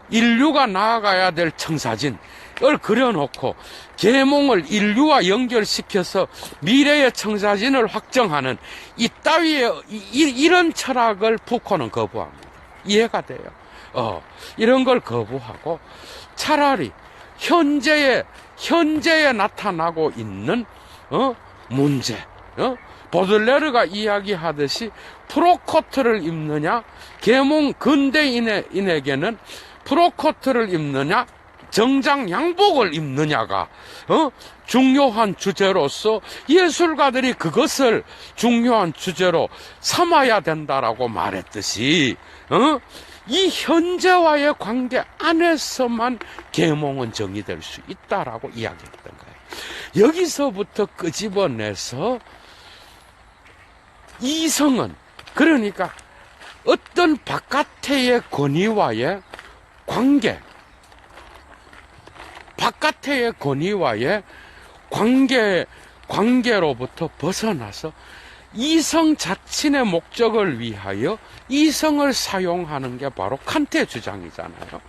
인류가 나아가야 될 청사진, 그려놓고 계몽을 인류와 연결시켜서 미래의 청사진을 확정하는 이따위의 이런 철학을 푸코는 거부합니다. 이해가 돼요. 이런 걸 거부하고 차라리 현재에 나타나고 있는 문제, 보들레르가 이야기하듯이 프로코트를 입느냐, 계몽 근대인에게는 프로코트를 입느냐, 정장 양복을 입느냐가 중요한 주제로서 예술가들이 그것을 중요한 주제로 삼아야 된다라고 말했듯이 이 현재와의 관계 안에서만 계몽은 정의될 수 있다라고 이야기했던 거예요. 여기서부터 끄집어내서 이성은, 그러니까 어떤 바깥의 권위와의 관계, 바깥의 권위와의 관계로부터 벗어나서 이성 자신의 목적을 위하여 이성을 사용하는 게 바로 칸트의 주장이잖아요.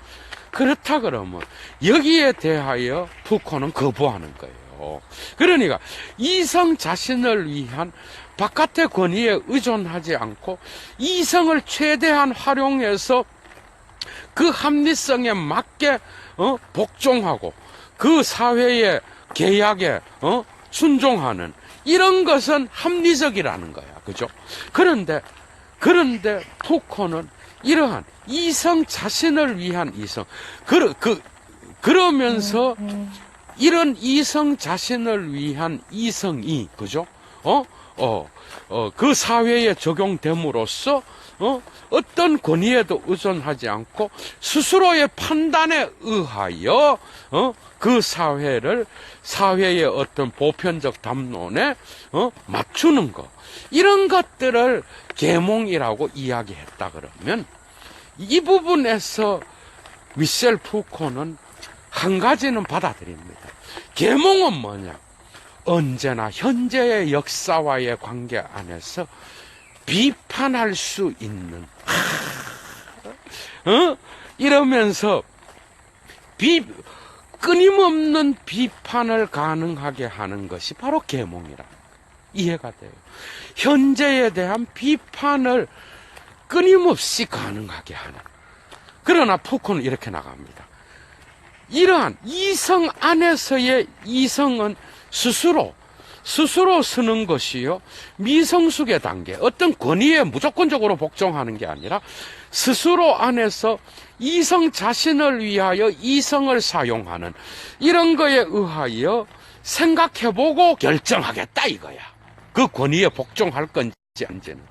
그렇다 그러면 여기에 대하여 푸코는 거부하는 거예요. 그러니까 이성 자신을 위한 바깥의 권위에 의존하지 않고 이성을 최대한 활용해서 그 합리성에 맞게 복종하고 그 사회의 계약에 순종하는 이런 것은 합리적이라는 거야. 그죠? 그런데 푸코는 이러한 이성 자신을 위한 이성, 그러면서 이런 이성 자신을 위한 이성이, 그죠? 그 사회에 적용됨으로써 어떤 권위에도 의존하지 않고 스스로의 판단에 의하여 그 사회의 어떤 보편적 담론에 맞추는 것, 이런 것들을 계몽이라고 이야기했다 그러면 이 부분에서 미셸 푸코는 한 가지는 받아들입니다. 계몽은 뭐냐? 언제나 현재의 역사와의 관계 안에서 비판할 수 있는, 이러면서 끊임없는 비판을 가능하게 하는 것이 바로 계몽이라. 이해가 돼요. 현재에 대한 비판을 끊임없이 가능하게 하는. 그러나 푸코는 이렇게 나갑니다. 이러한 이성 안에서의 이성은 스스로 쓰는 것이요, 미성숙의 단계, 어떤 권위에 무조건적으로 복종하는 게 아니라 스스로 안에서 이성 자신을 위하여 이성을 사용하는 이런 거에 의하여 생각해보고 결정하겠다 이거야. 그 권위에 복종할 건지 아닌지는.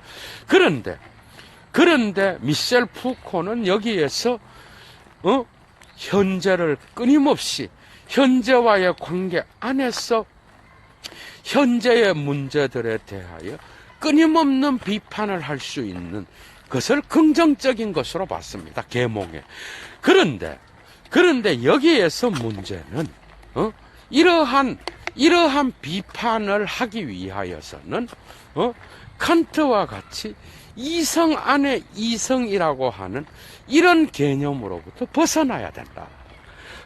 그런데 미셸 푸코는 여기에서 현재를 끊임없이 현재와의 관계 안에서 현재의 문제들에 대하여 끊임없는 비판을 할 수 있는 것을 긍정적인 것으로 봤습니다. 계몽에. 그런데 여기에서 문제는 이러한 비판을 하기 위하여서는 칸트와 같이 이성 안에 이성이라고 하는 이런 개념으로부터 벗어나야 된다.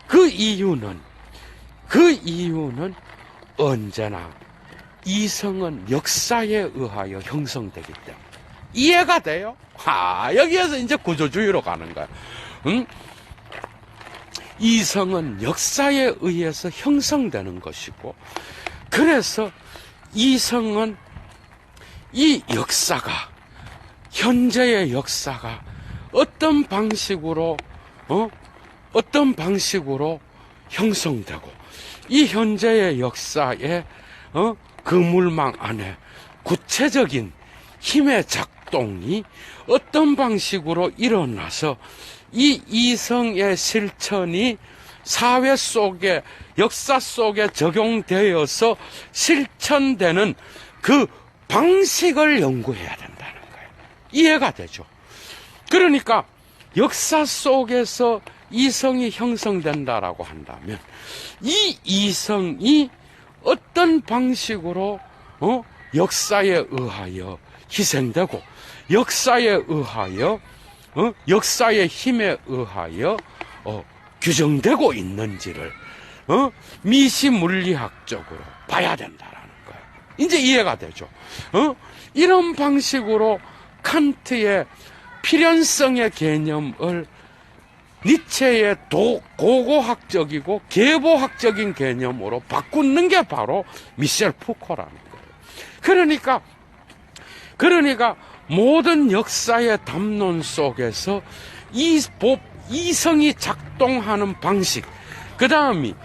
그 이유는 언제나 이성은 역사에 의하여 형성되기 때문에. 이해가 돼요? 여기에서 이제 구조주의로 가는 거야. 이성은 역사에 의해서 형성되는 것이고, 그래서 이성은 이 역사가, 현재의 역사가 어떤 방식으로 형성되고, 이 현재의 역사의 그물망 안에 구체적인 힘의 작동이 어떤 방식으로 일어나서 이 이성의 실천이 사회 속에, 역사 속에 적용되어서 실천되는 그 방식을 연구해야 된다는 거예요. 이해가 되죠? 그러니까 역사 속에서 이성이 형성된다라고 한다면 이 이성이 어떤 방식으로 역사에 의하여 희생되고, 역사에 의하여 역사의 힘에 의하여 규정되고 있는지를 미시 물리학적으로 봐야 된다라는 거예요. 이제 이해가 되죠. 이런 방식으로 칸트의 필연성의 개념을 니체의 고고학적이고 계보학적인 개념으로 바꾸는 게 바로 미셸 푸코라는 거예요. 그러니까 모든 역사의 담론 속에서 이성이 작동하는 방식, 그 다음에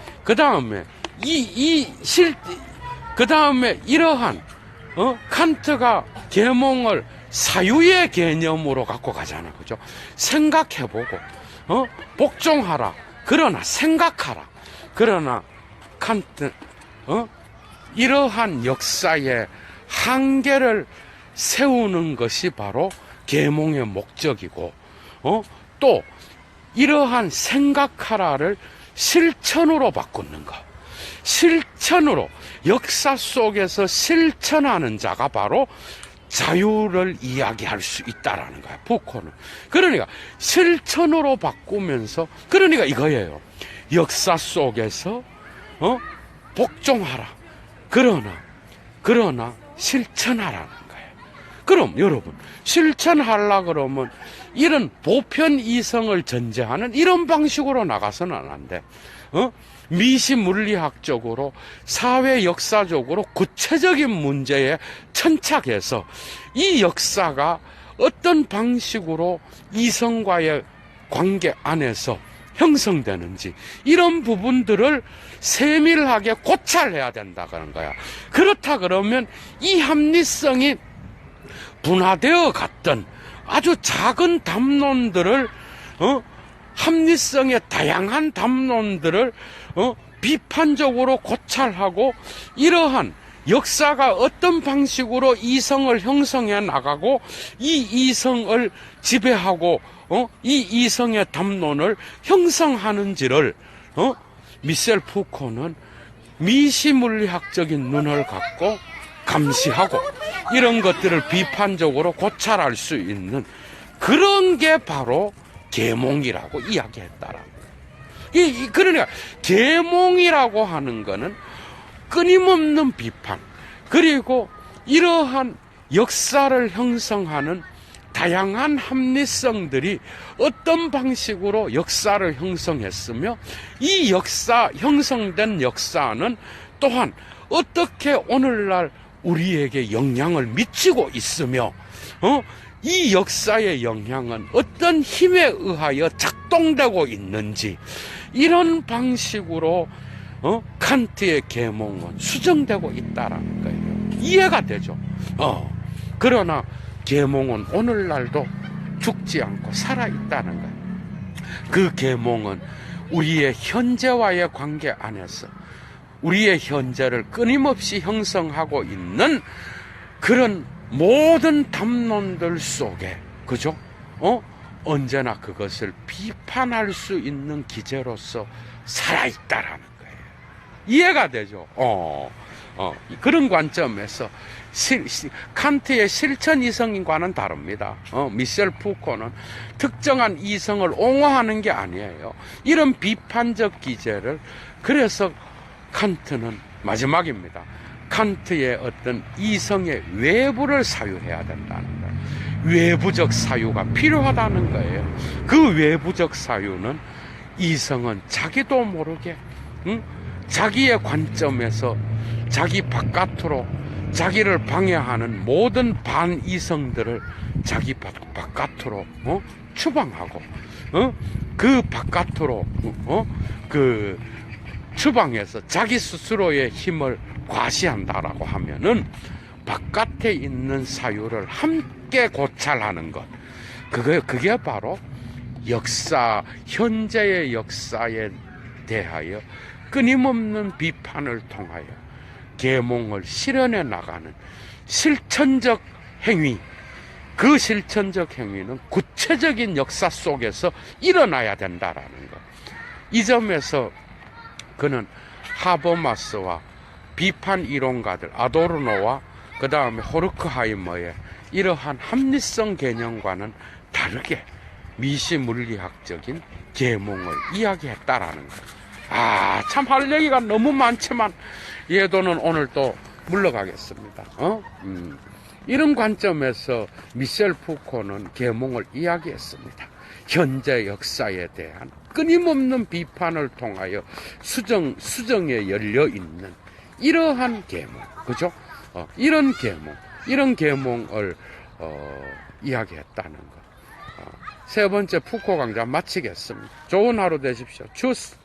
이러한 칸트가 계몽을 사유의 개념으로 갖고 가잖아, 그죠? 생각해보고, 복종하라. 그러나 생각하라. 그러나 칸트, 이러한 역사의 한계를 세우는 것이 바로 계몽의 목적이고, 또 이러한 생각하라를 실천으로 바꾸는 것. 실천으로 역사 속에서 실천하는 자가 바로 자유를 이야기할 수 있다라는 거야, 푸코는. 그러니까 실천으로 바꾸면서, 그러니까 이거예요. 역사 속에서 복종하라. 그러나 실천하라는 거예요. 그럼 여러분, 실천하려 그러면 이런 보편 이성을 전제하는 이런 방식으로 나가서는 안 돼. 미시 물리학적으로 사회 역사적으로 구체적인 문제에 천착해서 이 역사가 어떤 방식으로 이성과의 관계 안에서 형성되는지 이런 부분들을 세밀하게 고찰해야 된다는 거야. 그렇다 그러면 이 합리성이 분화되어 갔던 아주 작은 담론들을 합리성의 다양한 담론들을 비판적으로 고찰하고 이러한 역사가 어떤 방식으로 이성을 형성해 나가고 이 이성을 지배하고 이 이성의 담론을 형성하는지를 미셸 푸코는 미시물리학적인 눈을 갖고 감시하고 이런 것들을 비판적으로 고찰할 수 있는 그런 게 바로 계몽이라고 이야기했다라는 거예요. 그러니까 계몽이라고 하는 거는 끊임없는 비판, 그리고 이러한 역사를 형성하는 다양한 합리성들이 어떤 방식으로 역사를 형성했으며 이 형성된 역사는 또한 어떻게 오늘날 우리에게 영향을 미치고 있으며 이 역사의 영향은 어떤 힘에 의하여 작동되고 있는지 이런 방식으로 칸트의 계몽은 수정되고 있다라는 거예요. 이해가 되죠. 그러나 계몽은 오늘날도 죽지 않고 살아있다는 거예요. 그 계몽은 우리의 현재와의 관계 안에서 우리의 현재를 끊임없이 형성하고 있는 그런 모든 담론들 속에, 그죠? 언제나 그것을 비판할 수 있는 기제로서 살아있다라는 거예요. 이해가 되죠? 그런 관점에서 칸트의 실천 이성과는 다릅니다. 미셸 푸코는 특정한 이성을 옹호하는 게 아니에요. 이런 비판적 기제를, 그래서 칸트는 마지막입니다. 칸트의 어떤 이성의 외부를 사유해야 된다는 거예요. 외부적 사유가 필요하다는 거예요. 그 외부적 사유는 이성은 자기도 모르게 자기의 관점에서 자기 바깥으로 자기를 방해하는 모든 반이성들을 자기 바깥으로 추방하고 그 바깥으로 그 추방해서 자기 스스로의 힘을 과시한다라고 하면은 바깥에 있는 사유를 함께 고찰하는 것, 그게 바로 역사, 현재의 역사에 대하여 끊임없는 비판을 통하여 계몽을 실현해 나가는 실천적 행위, 그 실천적 행위는 구체적인 역사 속에서 일어나야 된다라는 것. 이 점에서 그는 하버마스와 비판 이론가들 아도르노와 그 다음에 호르크하이머의 이러한 합리성 개념과는 다르게 미시 물리학적인 계몽을 이야기했다라는 것. 참 할 얘기가 너무 많지만 얘도는 오늘 또 물러가겠습니다. 이런 관점에서 미셸 푸코는 계몽을 이야기했습니다. 현재 역사에 대한 끊임없는 비판을 통하여 수정에 열려 있는 이러한 계몽, 그죠? 이런 계몽을 이야기했다는 것. 세 번째 푸코 강좌 마치겠습니다. 좋은 하루 되십시오. 주스.